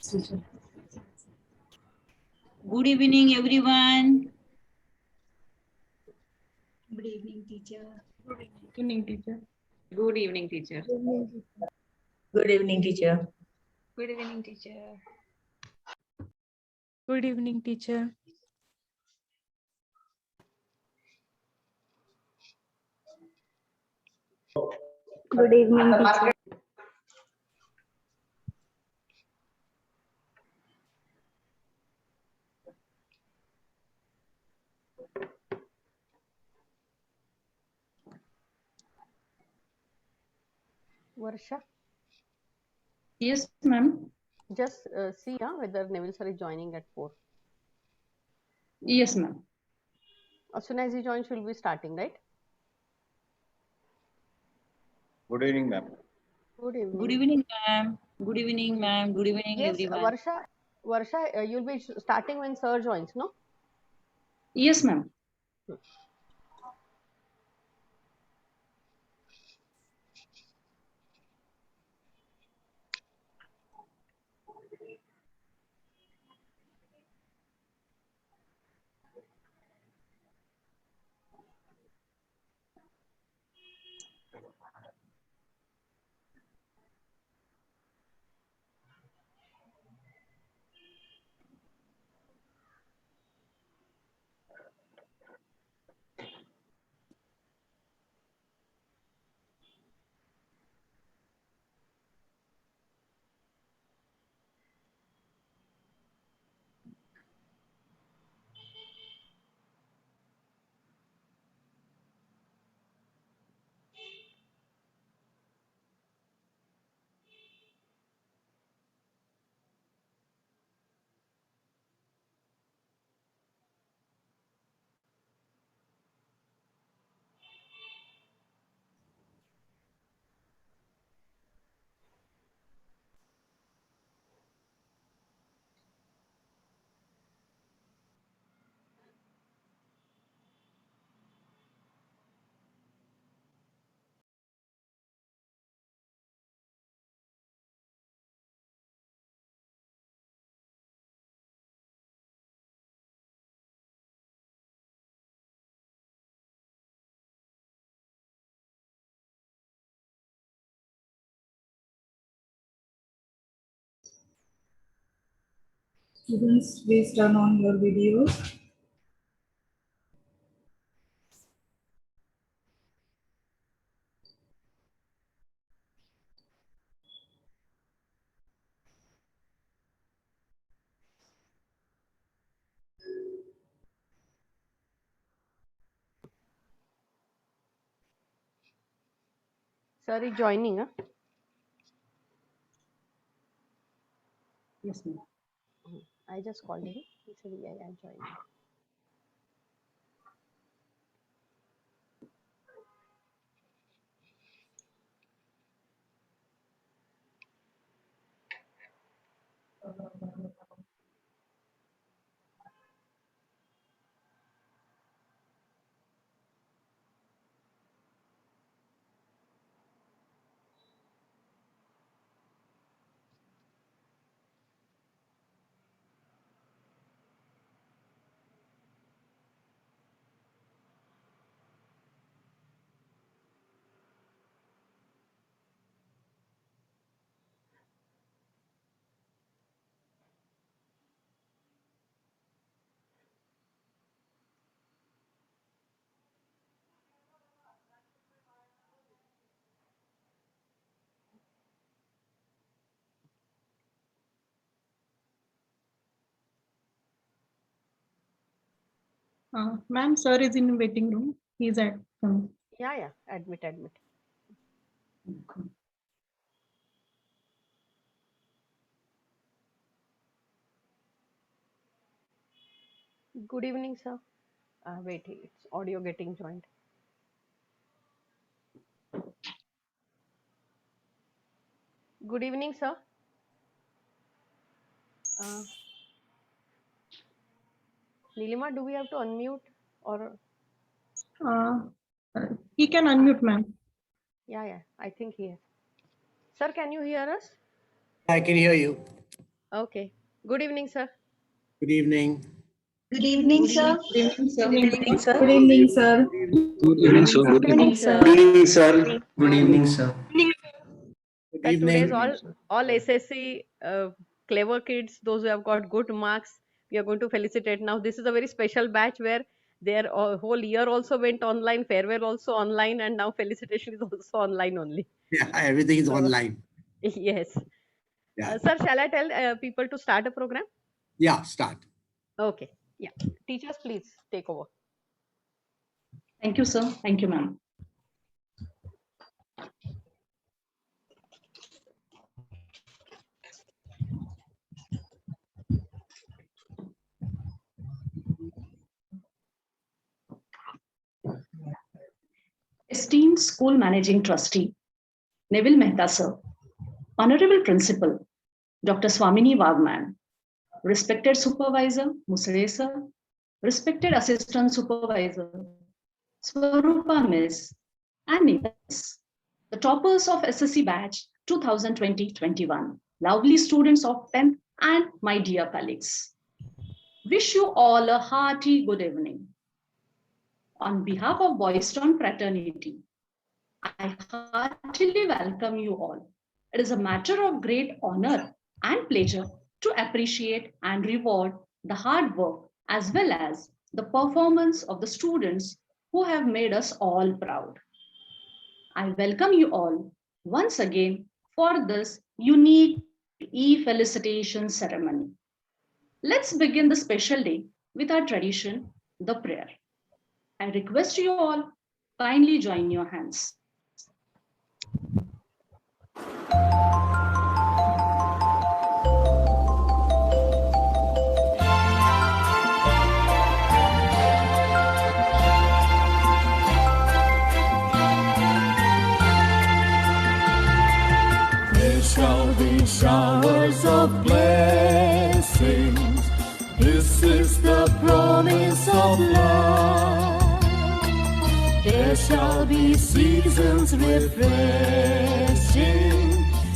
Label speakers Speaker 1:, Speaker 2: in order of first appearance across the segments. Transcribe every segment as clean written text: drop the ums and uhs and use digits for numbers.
Speaker 1: Good evening, everyone.
Speaker 2: Good evening, teacher.
Speaker 3: Good evening, teacher.
Speaker 1: Good evening, teacher.
Speaker 4: Good evening, teacher.
Speaker 2: Good evening, teacher.
Speaker 3: Good evening, teacher.
Speaker 5: Good evening, teacher.
Speaker 6: Varsha,
Speaker 1: Yes, ma'am.
Speaker 6: just see whether Neville sir is joining at 4.
Speaker 1: Yes, ma'am.
Speaker 6: As soon as he joins, we'll be starting, right?
Speaker 7: Good evening, ma'am.
Speaker 6: Good evening.
Speaker 1: Good evening, ma'am. Good evening, ma'am. Good evening,
Speaker 6: Yes,
Speaker 1: everyone.
Speaker 6: Varsha, you'll be starting when sir joins, no?
Speaker 1: Yes, ma'am.
Speaker 2: Students, please turn on your videos.
Speaker 6: Sir is joining, huh?
Speaker 1: Yes, ma'am.
Speaker 6: I just called him. He said, yeah, I'm joining.
Speaker 3: Ma'am, sir is in waiting room. He's at
Speaker 6: Yeah, admit. Good evening, sir. Wait, it's audio getting joined. Good evening, sir. Nilima, do we have to unmute or?
Speaker 3: he can unmute, ma'am.
Speaker 6: Yeah, I think he has. Sir, can you hear us?
Speaker 8: I can hear you.
Speaker 6: Okay. Good evening, sir.
Speaker 8: Good evening.
Speaker 4: Good evening, sir.
Speaker 1: Good evening, sir.
Speaker 4: Good evening, sir.
Speaker 2: Good evening, sir.
Speaker 9: Good evening, sir. Good
Speaker 1: evening, sir.
Speaker 9: Good evening, sir. Good evening, sir.
Speaker 8: Good
Speaker 6: Sir, today's
Speaker 8: evening.
Speaker 6: all SSC clever kids, those who have got good marks, we are going to felicitate. Now, this is a very special batch where their whole year also went online, farewell also online, and now felicitation is also online only.
Speaker 8: Yeah, everything is
Speaker 6: So,
Speaker 8: online.
Speaker 6: yes.
Speaker 8: Yeah.
Speaker 6: Sir, shall I tell people to start a program?
Speaker 8: Yeah, start.
Speaker 6: Okay. Yeah. Teachers, please take over.
Speaker 1: Thank you, sir. Thank you, ma'am. Esteemed School Managing Trustee, Neville Mehta, sir, Honorable Principal, Dr. Swamini Wagman, respected Supervisor, Musre, sir, respected Assistant Supervisor, Swarupa Miss, and Nitas, the toppers of SSC batch 2020-21, lovely students of 10th, and my dear colleagues. Wish you all a hearty good evening. On behalf of Boyston Fraternity, I heartily welcome you all. It is a matter of great honor and pleasure to appreciate and reward the hard work as well as the performance of the students who have made us all proud. I welcome you all once again for this unique e-felicitation ceremony. Let's begin the special day with our tradition, the prayer. I request you all kindly join your hands.
Speaker 10: There shall be showers of blessings. This is the promise of love. There shall be seasons refreshing,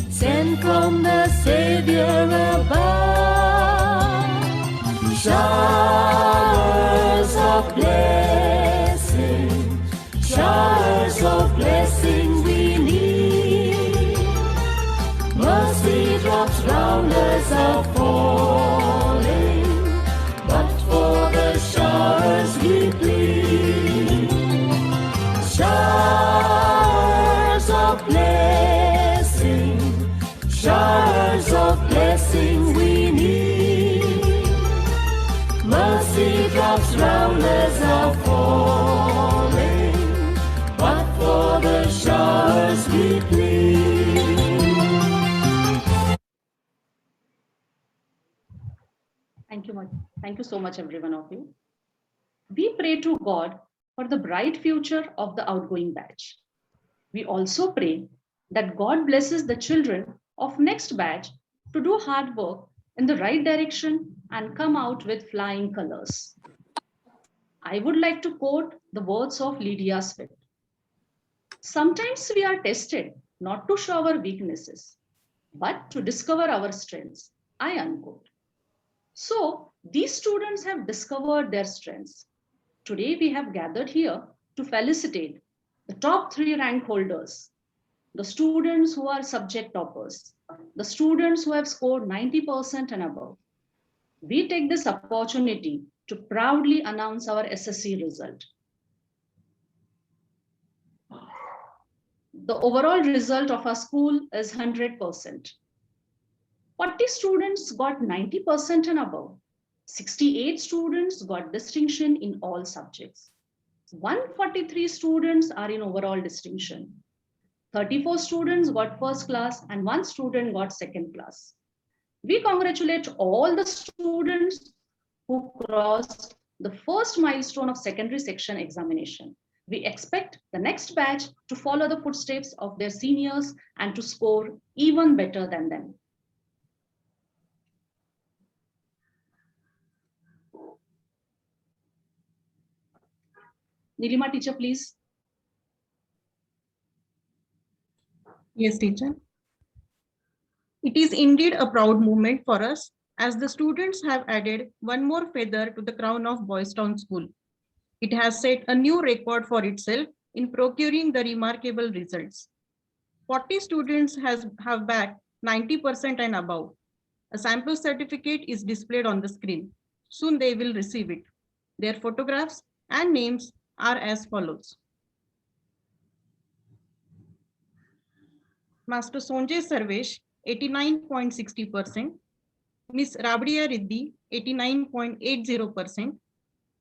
Speaker 10: sent from the Savior above. Showers of blessing, showers of blessing we need. Mercy drops round us are falling, but for the showers we plead. Showers of blessing, showers of blessing we need. Mercy drops round us are falling, but for the showers we plead.
Speaker 1: Thank you so much, every one of you. We pray to God for the bright future of the outgoing batch. We also pray that God blesses the children of next batch to do hard work in the right direction and come out with flying colors. I would like to quote the words of Lydia Swift. Sometimes we are tested not to show our weaknesses, but to discover our strengths. I unquote. So these students have discovered their strengths. Today we have gathered here to felicitate the top 3 rank holders, the students who are subject toppers, the students who have scored 90% and above. We take this opportunity to proudly announce our SSC result. The overall result of our school is 100%. 40 students got 90% and above. 68 students got distinction in all subjects. 143 students are in overall distinction. 34 students got first class and 1 student got second class. We congratulate all the students who crossed the first milestone of secondary section examination. We expect the next batch to follow the footsteps of their seniors and to score even better than them. Nilima teacher, please.
Speaker 3: Yes, teacher. It is indeed a proud moment for us as the students have added one more feather to the crown of Boys Town School. It has set a new record for itself in procuring the remarkable results. 40 students have backed 90% and above. A sample certificate is displayed on the screen. Soon they will receive it. Their photographs and names are as follows. Master Sonjay Sarvesh, 89.60%. Miss Rabdiya Riddhi, 89.80%.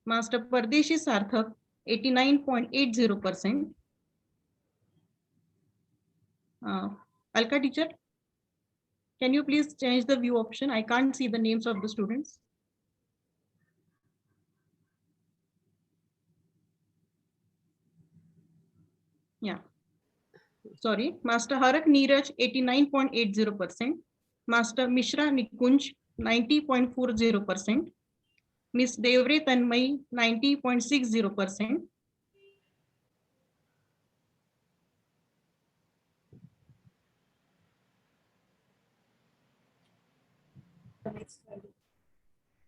Speaker 3: Master Pardeshi Sarthak, 89.80%. Alka teacher, can you please change the view option? I can't see the names of the students. Yeah. Sorry. Master Harak Neeraj, 89.80%. Master Mishra Nikunj, 90.40%. Miss Devre Tanmay, 90.60%.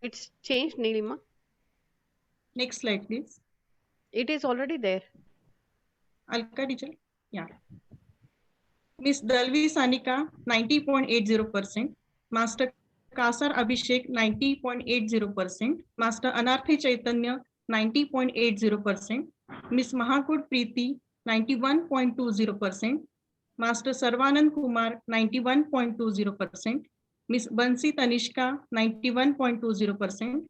Speaker 6: It's changed, Nilima.
Speaker 3: Next slide, please.
Speaker 6: It is already there.
Speaker 3: Alka teacher. Yeah. Miss Dalvi Sanika, 90.80%. Master Kasar Abhishek, 90.80%. Master Anarthi Chaitanya, 90.80%. Miss Mahakut Preeti, 91.20%. Master Sarvanand Kumar, 91.20%. Miss Bansi Tanishka, 91.20%.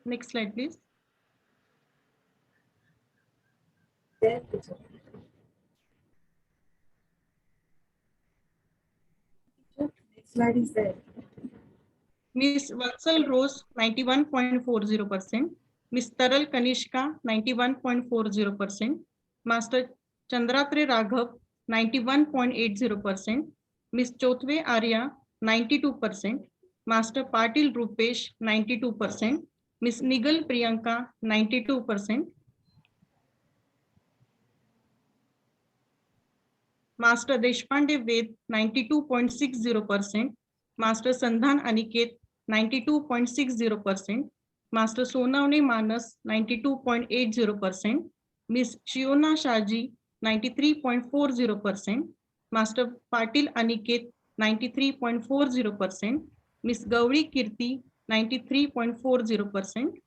Speaker 3: Next slide, please.
Speaker 2: Next slide is there.
Speaker 3: Miss Vatsal Rose, 91.40%. Miss Taral Kanishka, 91.40%. Master Chandratre Raghav, 91.80%. Miss Chothwe Arya, 92%. Master Patil Rupesh, 92%. Miss Nigal Priyanka, 92%. Master Deshpande Ved, 92.60%. Master Sandhan Aniket, 92.60%. Master Sonavne Manas, 92.80%. Miss Shiona Shaji, 93.40%. Master Patil Aniket, 93.40%. Miss Gauri Kirti, 93.40%.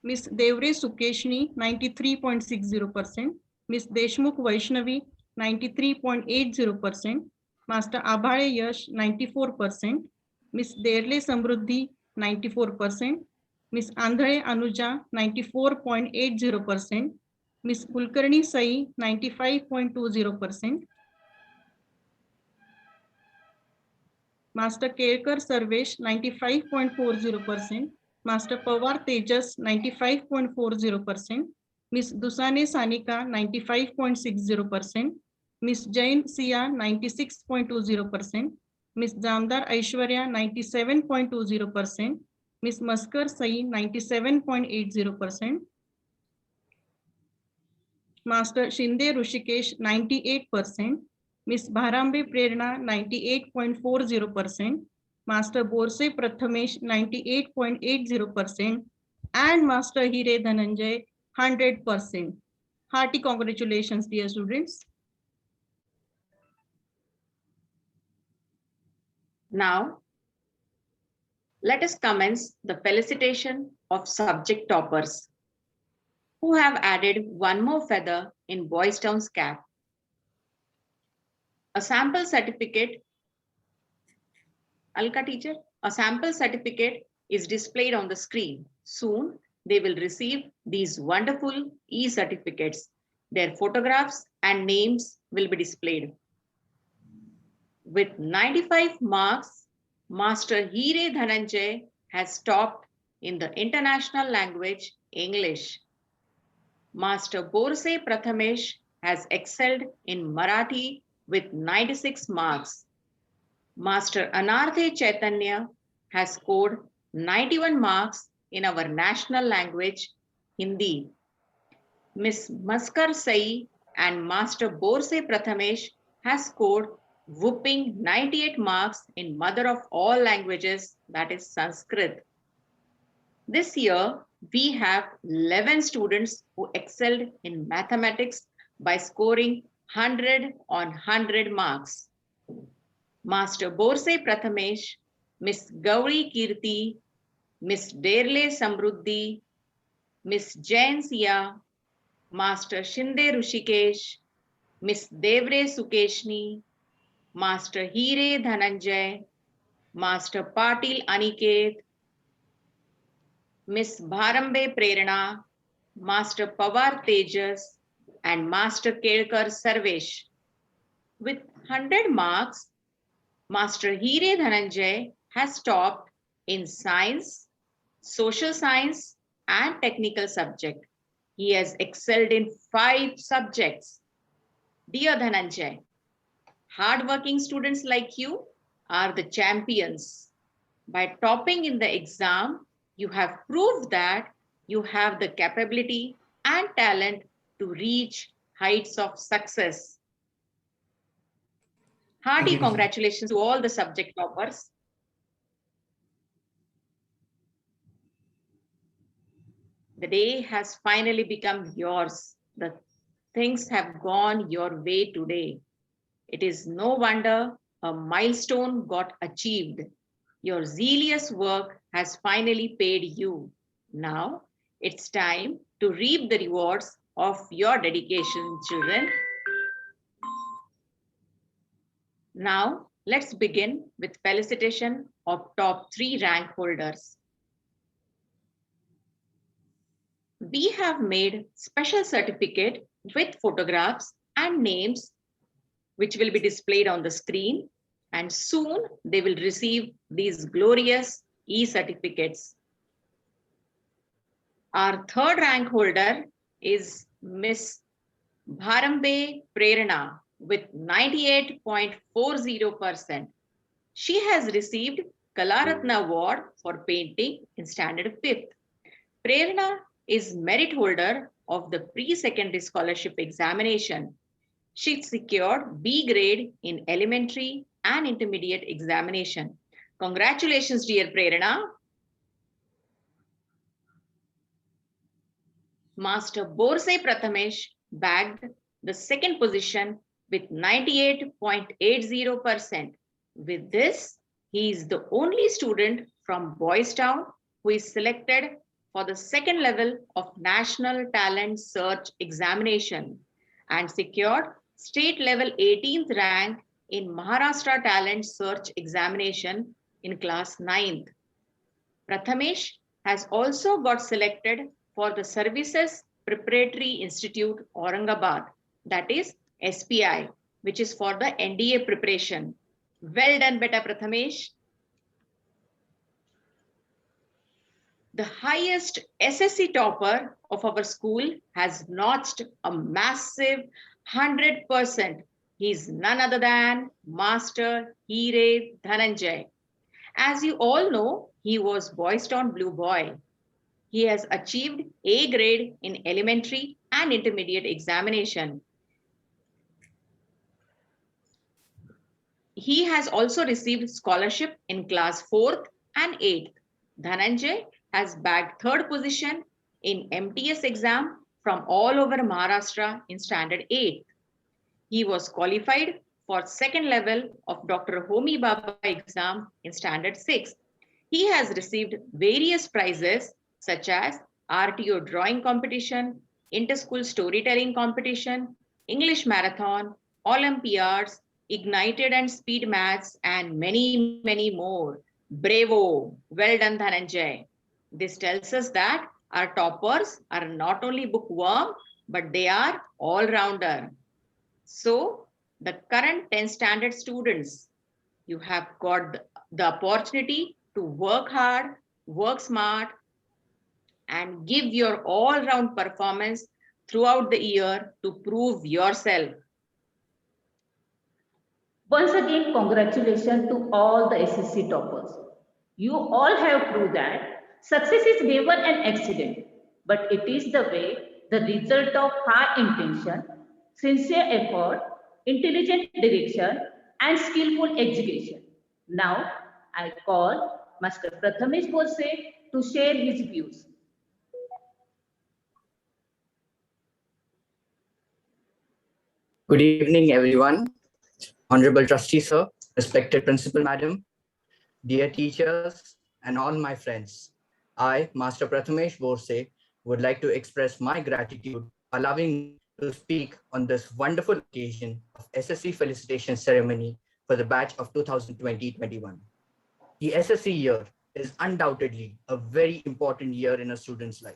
Speaker 3: Miss Devre Sukeshni, 93.60%. Miss Deshmukh Vaishnavi, 93.80%. Master Abhare Yash, 94%. Miss Derle Samruddhi, 94%. Miss Andhare Anuja, 94.80%. Miss Kulkarni Sai, 95.20%. Master Kerkar Sarvesh, 95.40%. Master Pawar Tejas, 95.40%. Miss Dusane Sanika, 95.60%. Miss Jain Sia, 96.20%. Miss Jamdar Aishwarya, 97.20%. Miss Maskar Sai, 97.80%. Master Shinde Rushikesh, 98%. Miss Bharambe Prerna, 98.40%. Master Borse Prathamesh, 98.80%. And Master Hire Dhananjay, 100%. Hearty congratulations, dear students.
Speaker 1: Now, let us commence the felicitation of subject toppers who have added one more feather in Boys Town's cap. A sample certificate, Alka teacher, a sample certificate is displayed on the screen. Soon, they will receive these wonderful e-certificates. Their photographs and names will be displayed. With 95 marks, Master Hire Dhananjay has topped in the international language English. Master Borse Prathamesh has excelled in Marathi with 96 marks. Master Anarthe Chaitanya has scored
Speaker 11: 91 marks in our national language, Hindi. Miss Maskar Sai and Master Borse Prathamesh has scored whooping 98 marks in mother of all languages, that is Sanskrit. This year, we have 11 students who excelled in mathematics by scoring 100 on 100 marks. Master Borse Prathamesh, Miss Gauri Kirti, Miss Derle Samruddhi, Miss Jain Sia, Master Shinde Rushikesh, Miss Devre Sukeshni, Master Hire Dhananjay, Master Patil Aniket, Miss Bharambe Prerana, Master Pawar Tejas, and Master Kelkar Sarvesh. With 100 marks, Master Hire Dhananjay has topped in science, social science, and technical subject. He has excelled in 5 subjects. Dear Dhananjay, hardworking students like you are the champions. By topping in the exam, you have proved that you have the capability and talent to reach heights of success. Hearty congratulations to all the subject toppers. The day has finally become yours. The things have gone your way today. It is no wonder a milestone got achieved. Your zealous work has finally paid you. Now it's time to reap the rewards of your dedication, children. Now let's begin with felicitation of top 3 rank holders. We have made special certificate with photographs and names which will be displayed on the screen, and soon they will receive these glorious e-certificates. Our 3rd rank holder is Miss Bharambe Prerana with 98.40%. She has received Kalaratna Award for painting in standard 5th. Prerana is merit holder of the pre-secondary scholarship examination. She secured B grade in elementary and intermediate examination. Congratulations, dear Prerana. Master Borse Prathamesh bagged the 2nd position with 98.80%. With this, he is the only student from Boys Town who is selected for the 2nd level of National Talent Search Examination and secured state level 18th rank in Maharashtra Talent Search Examination in class 9th. Prathamesh has also got selected for the Services Preparatory Institute, Aurangabad, that is SPI, which is for the NDA preparation. Well done, beta Prathamesh. The highest SSC topper of our school has notched a massive 100%. He is none other than Master Hire Dhananjay. As you all know, he was Boys Town Blue Boy. He has achieved A grade in elementary and intermediate examination. He has also received scholarship in class 4th and 8th. Dhananjay has bagged 3rd position in MTS exam from all over Maharashtra in standard 8th. He was qualified for 2nd level of Dr. Homi Baba exam in standard 6th. He has received various prizes such as RTO drawing competition, inter-school storytelling competition, English marathon, Olympiads, Ignited and Speed Maths, and many, many more. Bravo! Well done, Dhananjay. This tells us that our toppers are not only bookworm, but they are all-rounder. So, the current 10th standard students, you have got the opportunity to work hard, work smart, and give your all-round performance throughout the year to prove yourself.
Speaker 12: Once again, congratulations to all the SSC toppers. You all have proved that success is never an accident, but it is the way, the result of high intention, sincere effort, intelligent direction, and skillful execution. Now, I call Master Prathamesh Bose to share his views.
Speaker 9: Good evening, everyone. Honorable Trustee Sir, respected Principal Madam, dear teachers, and all my friends. I, Master Prathamesh Borse, would like to express my gratitude for allowing me to speak on this wonderful occasion of SSC felicitation ceremony for the batch of 2020-21. The SSC year is undoubtedly a very important year in a student's life.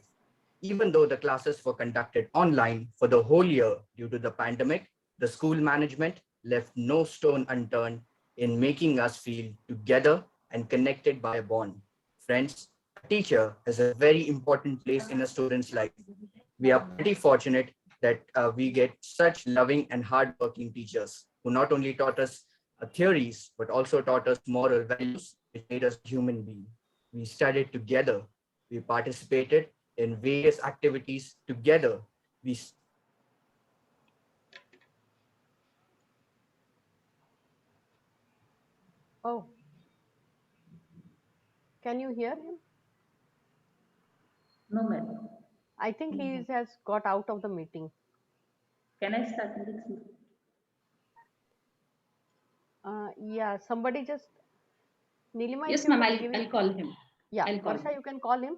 Speaker 9: Even though the classes were conducted online for the whole year due to the pandemic, the school management left no stone unturned in making us feel together and connected by a bond. Friends, a teacher has a very important place in a student's life. We are pretty fortunate that we get such loving and hardworking teachers who not only taught us theories, but also taught us moral values, which made us human beings. We studied together. We participated in various activities together.
Speaker 6: Oh, can you hear him?
Speaker 12: No, madam.
Speaker 6: I think he has got out of the meeting.
Speaker 12: Can I start next?
Speaker 6: Yeah, somebody just Nilima.
Speaker 1: Yes,
Speaker 6: if you
Speaker 1: ma'am,
Speaker 6: could give
Speaker 1: I'll
Speaker 6: it-
Speaker 1: call him.
Speaker 6: Yeah,
Speaker 1: I'll call
Speaker 6: Varsha,
Speaker 1: him.
Speaker 6: you can call him.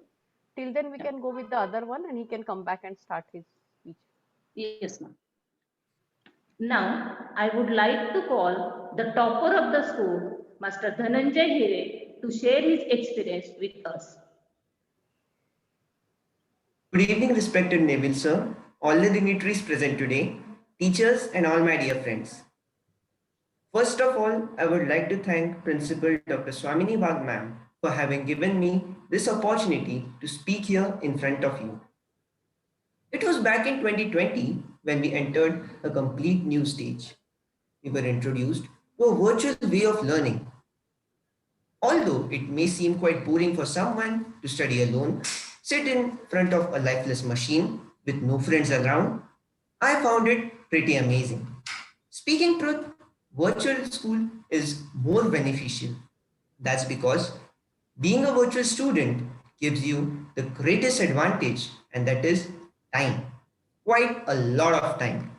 Speaker 6: Till then, we can go with the other one, and he can come back and start his speech.
Speaker 1: Yes, ma'am.
Speaker 12: Now, I would like to call the topper of the school, Master Dhananjay Hire, to share his experience with us.
Speaker 13: Good evening, respected Neville sir, all the dignitaries present today, teachers and all my dear friends. First of all, I would like to thank Principal Dr. Swamini Wag ma'am for having given me this opportunity to speak here in front of you. It was back in 2020 when we entered a complete new stage. We were introduced to a virtual way of learning. Although it may seem quite boring for someone to study alone, sit in front of a lifeless machine with no friends around, I found it pretty amazing. Speaking truth, virtual school is more beneficial. That's because being a virtual student gives you the greatest advantage, and that is time. Quite a lot of time.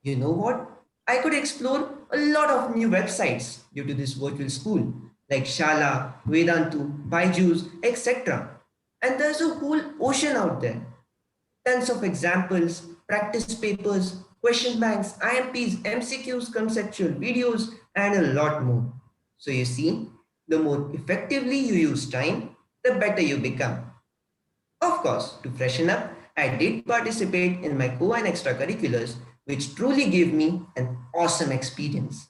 Speaker 13: You know what? I could explore a lot of new websites due to this virtual school, like Shala, Vedantu, Byju's, etc. And there's a whole ocean out there. Tons of examples, practice papers, question banks, IMPs, MCQs, conceptual videos, and a lot more. So you see, the more effectively you use time, the better you become. Of course, to freshen up, I did participate in my co and extracurriculars, which truly gave me an awesome experience.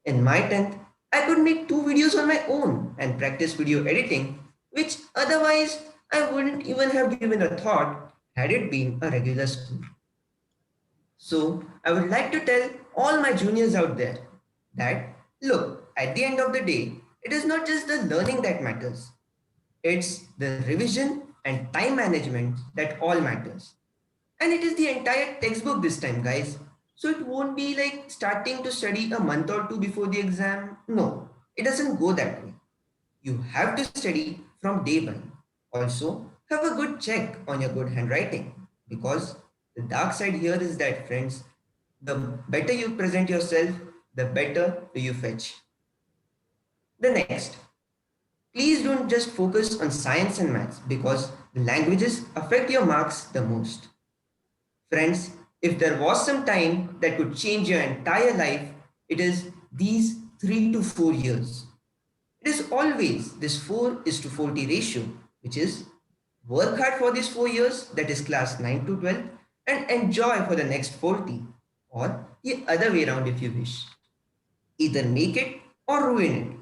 Speaker 13: In my 10th, I could make 2 videos on my own and practice video editing, which otherwise I wouldn't even have given a thought had it been a regular school. So I would like to tell all my juniors out there that, look, at the end of the day, it is not just the learning that matters. It's the revision and time management that all matters. And it is the entire textbook this time, guys. So it won't be like starting to study a month or two before the exam. No, it doesn't go that way. You have to study from day one. Also, have a good check on your good handwriting, because the dark side here is that, friends, the better you present yourself, the better do you fetch. The next, please don't just focus on science and maths, because the languages affect your marks the most. Friends, if there was some time that could change your entire life, it is these 3 to 4 years. It is always this 4:40 ratio, which is work hard for these 4 years, that is class 9 to 12, and enjoy for the next 40, or the other way around if you wish. Either make it or ruin it,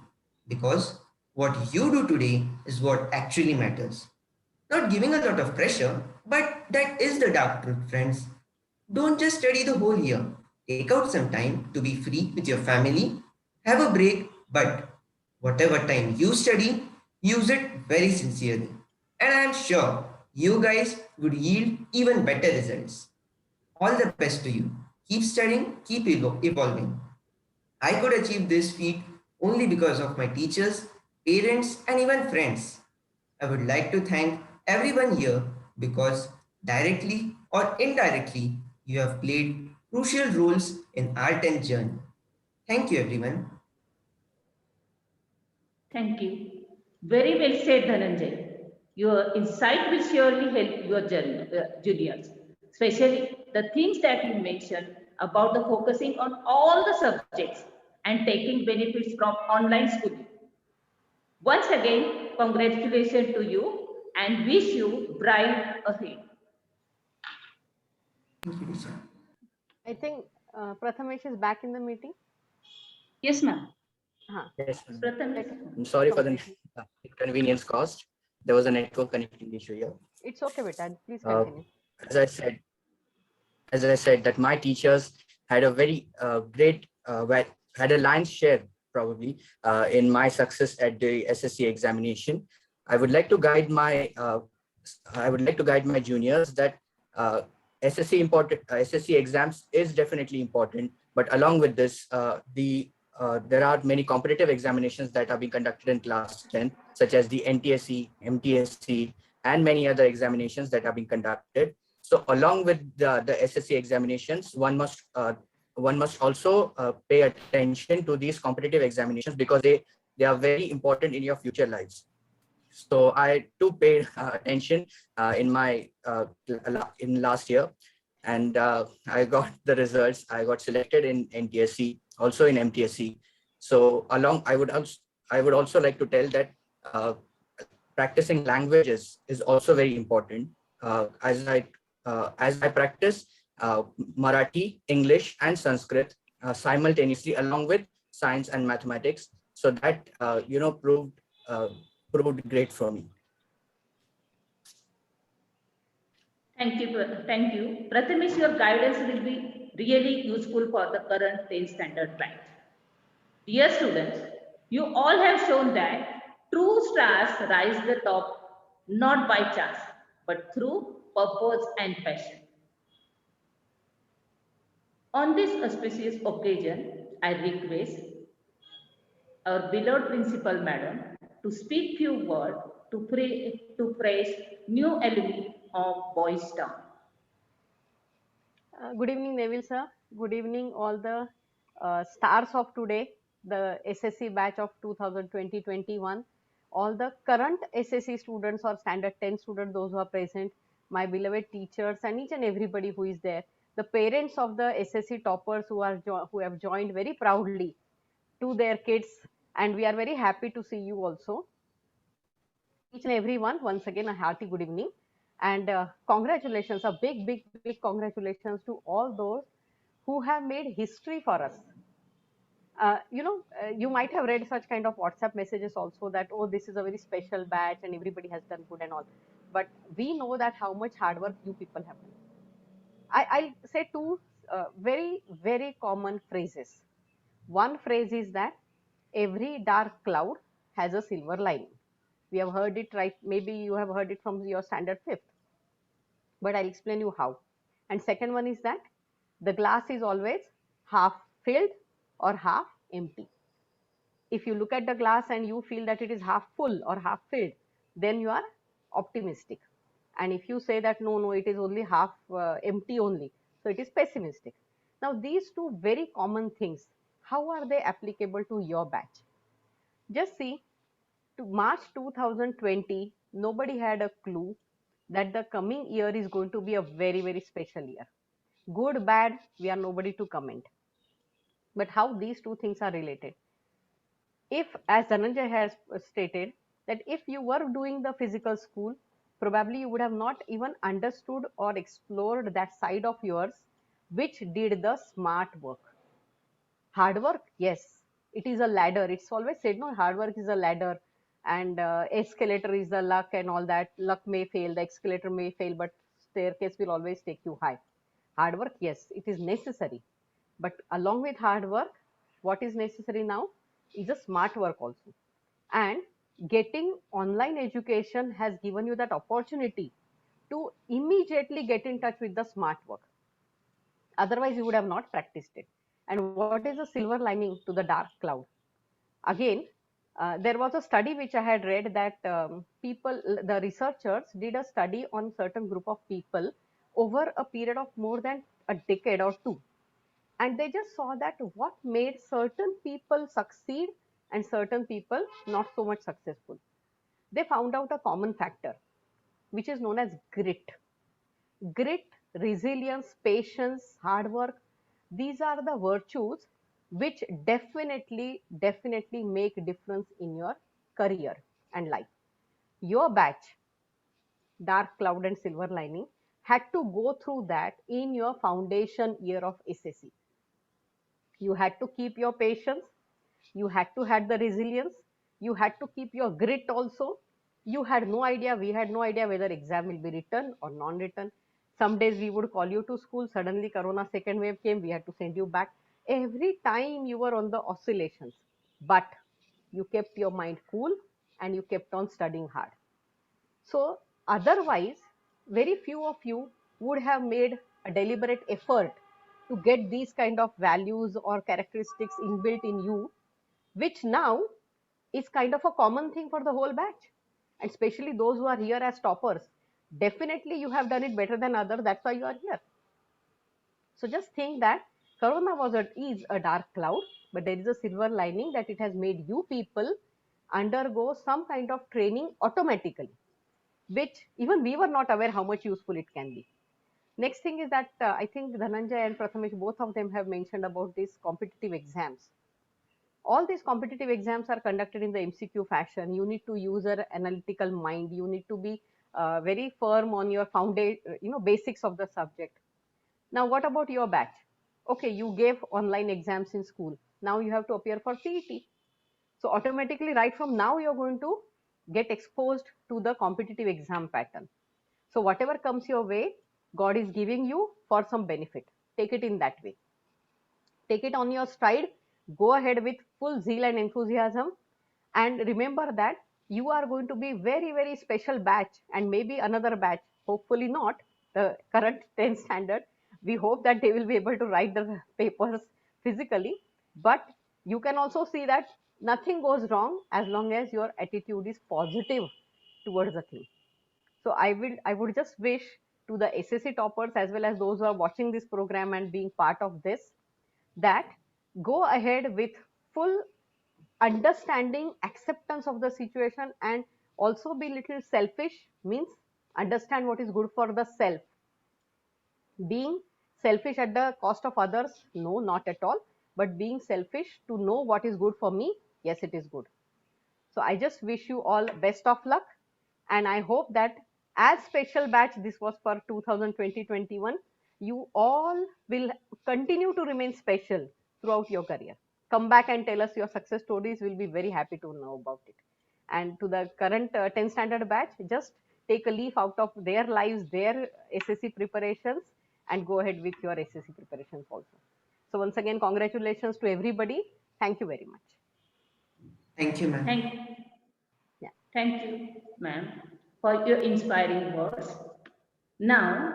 Speaker 13: because what you do today is what actually matters. Not giving a lot of pressure, but that is the dark truth, friends. Don't just study the whole year. Take out some time to be free with your family, have a break, but Whatever time you study, use it very sincerely. And I am sure you guys would yield even better results. All the best to you. Keep studying, keep evolving. I could achieve this feat only because of my teachers, parents, and even friends. I would like to thank everyone here because directly or indirectly, you have played crucial roles in our 10th journey. Thank you, everyone.
Speaker 12: Thank you. Very well said, Dhananjay. Your insight will surely help your juniors, especially the things that you mentioned about the focusing on all the subjects and taking benefits from online schooling. Once again, congratulations to you and wish you bright ahead.
Speaker 13: Thank you, teacher.
Speaker 6: I think Prathamesh is back in the meeting.
Speaker 1: Yes, ma'am.
Speaker 9: Yes, ma'am.
Speaker 12: Prathamesh.
Speaker 9: I'm sorry for the
Speaker 6: Completely.
Speaker 9: inconvenience caused. There was a network connectivity issue here.
Speaker 6: It's okay, beta. Please
Speaker 9: Uh,
Speaker 6: continue.
Speaker 9: as I said, that my teachers had a very great, had a lion's share probably in my success at the SSC examination. I would like to guide my juniors that SSC exams is definitely important, but along with this, there are many competitive examinations that are being conducted in class 10, such as the NTSC, MTSC, and many other examinations that are being conducted. So along with the SSC examinations, one must also pay attention to these competitive examinations because they are very important in your future lives. So I too paid attention in last year, and I got the results. I got selected in NTSC, also in MTSC. So I would also like to tell that practicing languages is also very important. As I practice Marathi, English, and Sanskrit simultaneously, along with science and mathematics, so that proved great for me.
Speaker 12: Thank you. Prathamesh, your guidance will be really useful for the current 10th standard batch. Dear students, you all have shown that true stars rise the top not by chance, but through purpose and passion. On this auspicious occasion, I request our beloved principal madam to speak few words to praise new alumni of Boys Town.
Speaker 6: Good evening, Neville sir. Good evening, all the stars of today, the SSC batch of 2020-21, all the current SSC students or standard 10 students, those who are present, my beloved teachers, and each and everybody who is there, the parents of the SSC toppers who have joined very proudly to their kids, and we are very happy to see you also. Each and everyone, once again, a hearty good evening. And congratulations, a big congratulations to all those who have made history for us. You might have read such kind of WhatsApp messages also that, oh, this is a very special batch and everybody has done good and all. But we know that how much hard work you people have done. I'll say two very common phrases. One phrase is that every dark cloud has a silver lining. We have heard it, right? Maybe you have heard it from your standard 5th, but I'll explain you how. And second one is that the glass is always half filled or half empty. If you look at the glass and you feel that it is half full or half filled, then you are optimistic. And if you say that no, it is only half empty only, so it is pessimistic. Now these two very common things, how are they applicable to your batch? Just see, to March 2020, nobody had a clue that the coming year is going to be a very special year. Good, bad, we are nobody to comment. But how these two things are related? If, as Dhananjay has stated, that if you were doing the physical school, probably you would have not even understood or explored that side of yours which did the smart work. Hard work, yes, it is a ladder. It's always said, no, hard work is a ladder, and escalator is the luck and all that. Luck may fail, the escalator may fail, but staircase will always take you high. Hard work, yes, it is necessary. But along with hard work, what is necessary now is a smart work also. And getting online education has given you that opportunity to immediately get in touch with the smart work. Otherwise, you would have not practiced it. And what is the silver lining to the dark cloud? Again, there was a study which I had read that the researchers did a study on certain group of people over a period of more than a decade or two. And they just saw that what made certain people succeed and certain people not so much successful. They found out a common factor, which is known as grit. Grit, resilience, patience, hard work, these are the virtues which definitely make difference in your career and life. Your batch, dark cloud and silver lining, had to go through that in your foundation year of SSC. You had to keep your patience, you had to have the resilience, you had to keep your grit also. You had no idea, we had no idea whether exam will be written or non-written. Some days we would call you to school, suddenly corona second wave came, we had to send you back. Every time you were on the oscillations, but you kept your mind cool and you kept on studying hard. So otherwise, very few of you would have made a deliberate effort to get these kind of values or characteristics inbuilt in you, which now is kind of a common thing for the whole batch. And especially those who are here as toppers, definitely you have done it better than others. That's why you are here. So just think that corona is a dark cloud, but there is a silver lining that it has made you people undergo some kind of training automatically, which even we were not aware how much useful it can be. Next thing is that I think Dhananjay and Prathamesh, both of them have mentioned about these competitive exams. All these competitive exams are conducted in the MCQ fashion. You need to use an analytical mind. You need to be very firm on your basics of the subject. Now, what about your batch? Okay, you gave online exams in school. Now you have to appear for CET. So automatically, right from now, you're going to get exposed to the competitive exam pattern. So whatever comes your way, God is giving you for some benefit. Take it in that way. Take it on your stride. Go ahead with full zeal and enthusiasm. And remember that you are going to be very, very special batch and maybe another batch, hopefully not the current 10th standard. We hope that they will be able to write the papers physically. But you can also see that nothing goes wrong as long as your attitude is positive towards the thing. So I would just wish to the SSC toppers as well as those who are watching this program and being part of this, that go ahead with full understanding, acceptance of the situation, and also be little selfish, means understand what is good for the self. Being selfish at the cost of others, no, not at all, but being selfish to know what is good for me, yes, it is good. So I just wish you all best of luck, and I hope that as special batch, this was for 2020-21, you all will continue to remain special throughout your career. Come back and tell us your success stories. We'll be very happy to know about it. And to the current 10th standard batch, just take a leaf out of their lives, their SSC preparations, and go ahead with your SSC preparations also. So once again, congratulations to everybody. Thank you very much.
Speaker 13: Thank you, ma'am.
Speaker 12: Thank you. Yeah. Thank you, ma'am, for your inspiring words. Now,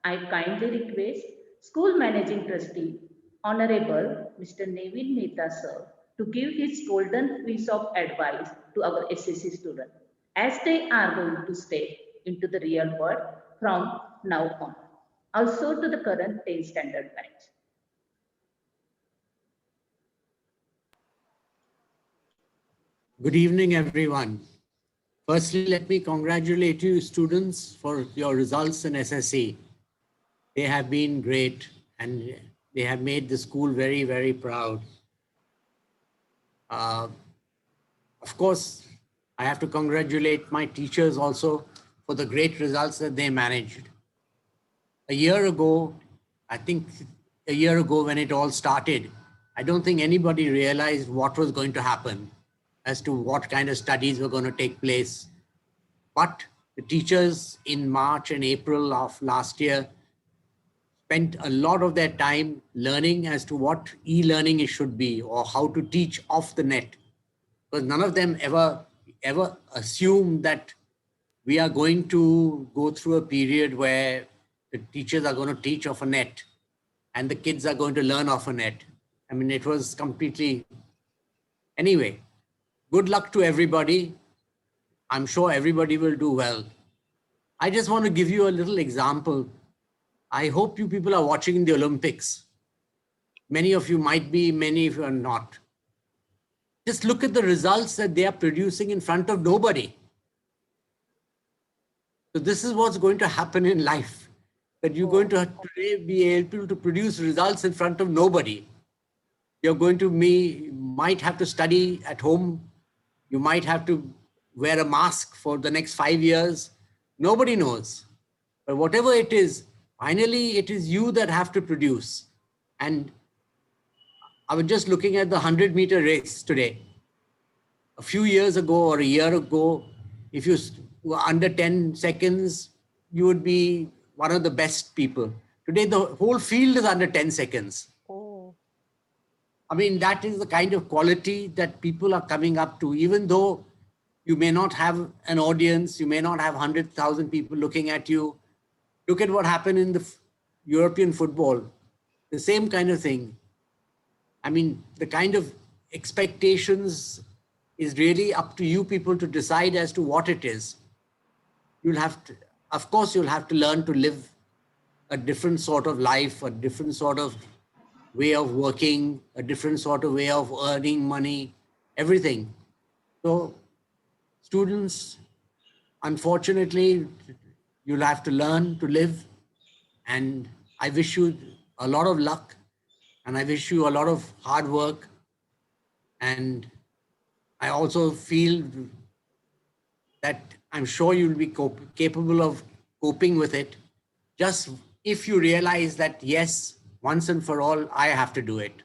Speaker 12: I kindly request School Managing Trustee, Honorable Mr. Nevil Mehta, sir, to give his golden piece of advice to our SSC students as they are going to step into the real world from now on. Also to the current 10th standard batch.
Speaker 8: Good evening, everyone. Firstly, let me congratulate you students for your results in SSC. They have been great and they have made the school very, very proud. Of course, I have to congratulate my teachers also for the great results that they managed. A year ago, I think a year ago when it all started, I don't think anybody realized what was going to happen as to what kind of studies were going to take place. But the teachers in March and April of last year spent a lot of their time learning as to what e-learning should be or how to teach off the net. because none of them ever assumed that we are going to go through a period where the teachers are going to teach off a net and the kids are going to learn off a net. I mean, it was completely, anyway, good luck to everybody. I'm sure everybody will do well. I just want to give you a little example. I hope you people are watching the Olympics. Many of you might be, many of you are not. Just look at the results that they are producing in front of nobody. So this is what's going to happen in life, that you're going to today be able to produce results in front of nobody. You're going to might have to study at home. You might have to wear a mask for the next 5 years. Nobody knows. But whatever it is, finally, it is you that have to produce. And I was just looking at the 100-meter race today. A few years ago or a year ago, if you were under 10 seconds, you would be one of the best people. Today, the whole field is under 10 seconds.
Speaker 6: Oh.
Speaker 8: I mean, that is the kind of quality that people are coming up to, even though you may not have an audience, you may not have 100,000 people looking at you. Look at what happened in the European football, the same kind of thing. I mean, the kind of expectations is really up to you people to decide as to what it is. You'll have to, of course, you'll have to learn to live a different sort of life, a different sort of way of working, a different sort of way of earning money, everything. So students, unfortunately, you'll have to learn to live. And I wish you a lot of luck. And I wish you a lot of hard work. And I also feel that I'm sure you'll be capable of coping with it. Just if you realize that, yes, once and for all, I have to do it.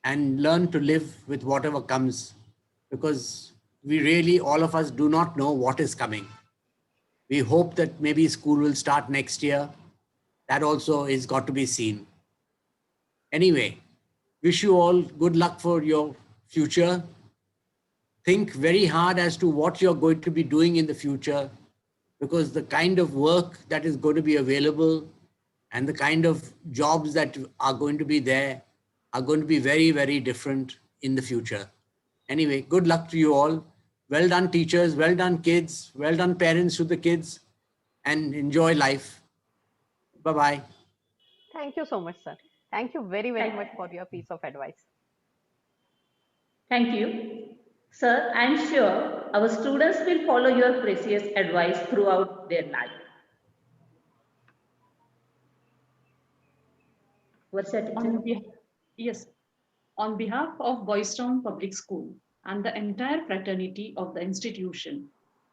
Speaker 8: And learn to live with whatever comes. Because we really, all of us do not know what is coming. We hope that maybe school will start next year. That also is got to be seen. Anyway, wish you all good luck for your future. Think very hard as to what you're going to be doing in the future, because the kind of work that is going to be available and the kind of jobs that are going to be there are going to be very, very different in the future. Anyway, good luck to you all. Well done, teachers. Well done, kids. Well done, parents to the kids. And enjoy life. Bye-bye.
Speaker 6: Thank you so much, sir. Thank you very, very much for your piece of advice.
Speaker 12: Thank you. Sir, I am sure our students will follow your precious advice throughout their life. What's that?
Speaker 1: Yes. On behalf of Boys Town Public School and the entire fraternity of the institution,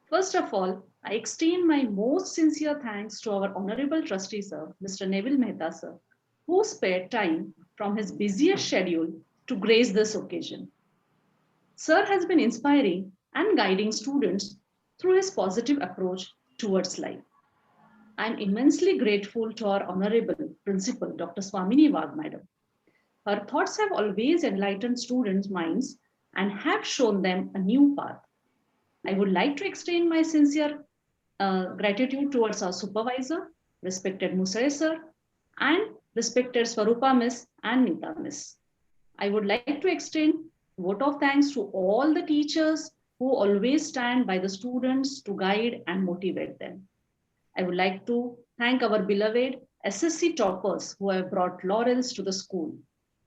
Speaker 1: first of all, I extend my most sincere thanks to our Honorable Trustee Sir, Mr. Neville Mehta Sir, who spared time from his busiest schedule to grace this occasion. Sir has been inspiring and guiding students through his positive approach towards life. I am immensely grateful to our Honorable Principal, Dr. Swamini Wagh Madam. Her thoughts have always enlightened students' minds and have shown them a new path. I would like to extend my sincere gratitude towards our supervisor, respected Musare Sir, and respected Swarupa Miss and Nita Miss. I would like to extend a vote of thanks to all the teachers who always stand by the students to guide and motivate them. I would like to thank our beloved SSC toppers who have brought laurels to the school.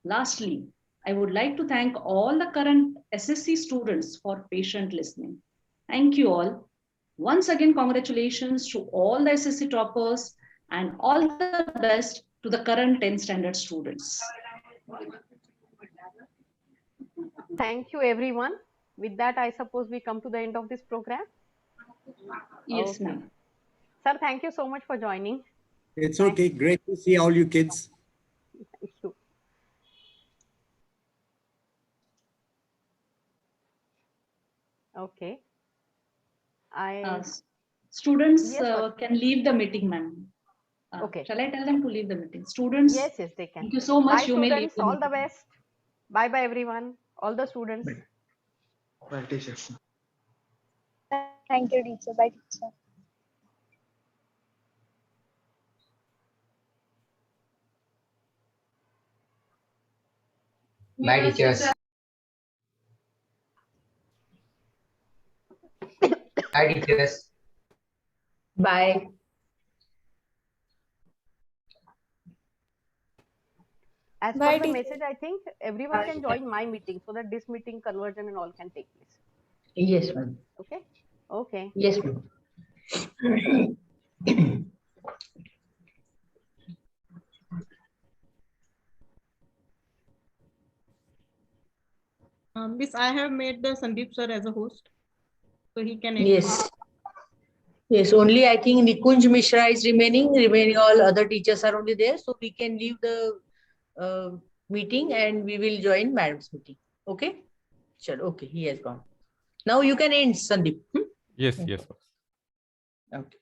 Speaker 1: Lastly, I would like to thank all the current SSC students for patient listening. Thank you all. Once again, congratulations to all the SSC toppers and all the best to the current 10th standard students.
Speaker 6: Thank you, everyone. With that, I suppose we come to the end of this program.
Speaker 1: Yes, ma'am.
Speaker 6: Sir, thank you so much for joining.
Speaker 8: It's okay. Great to see all you kids.
Speaker 6: Thank you. Okay.
Speaker 1: Students
Speaker 6: Yes,
Speaker 1: can leave the meeting, ma'am.
Speaker 6: Okay.
Speaker 1: Shall I tell them to leave the meeting? Students,
Speaker 6: Yes, they can.
Speaker 1: thank you so much.
Speaker 6: Bye,
Speaker 1: You may leave
Speaker 6: students.
Speaker 1: the
Speaker 6: All the
Speaker 1: meeting.
Speaker 6: best. Bye, everyone. All the students.
Speaker 14: Bye, teachers.
Speaker 5: Thank you, teacher. Bye, teacher.
Speaker 9: Bye, teachers. Bye, teachers.
Speaker 4: Bye.
Speaker 6: As
Speaker 5: Bye,
Speaker 6: per the
Speaker 5: teacher.
Speaker 6: message, I think everyone can join my meeting so that this meeting conversion and all can take place.
Speaker 4: Yes, ma'am.
Speaker 6: Okay. Okay.
Speaker 4: Yes, ma'am.
Speaker 3: Miss, I have made the Sandeep sir as a host, so he can.
Speaker 4: Yes. Yes, only I think Nikunj Mishra is remaining. Remaining all other teachers are only there. So we can leave the meeting and we will join madam's meeting. Okay? Sure. Okay, he has gone. Now you can end, Sandeep.
Speaker 15: Yes, yes.
Speaker 4: Okay.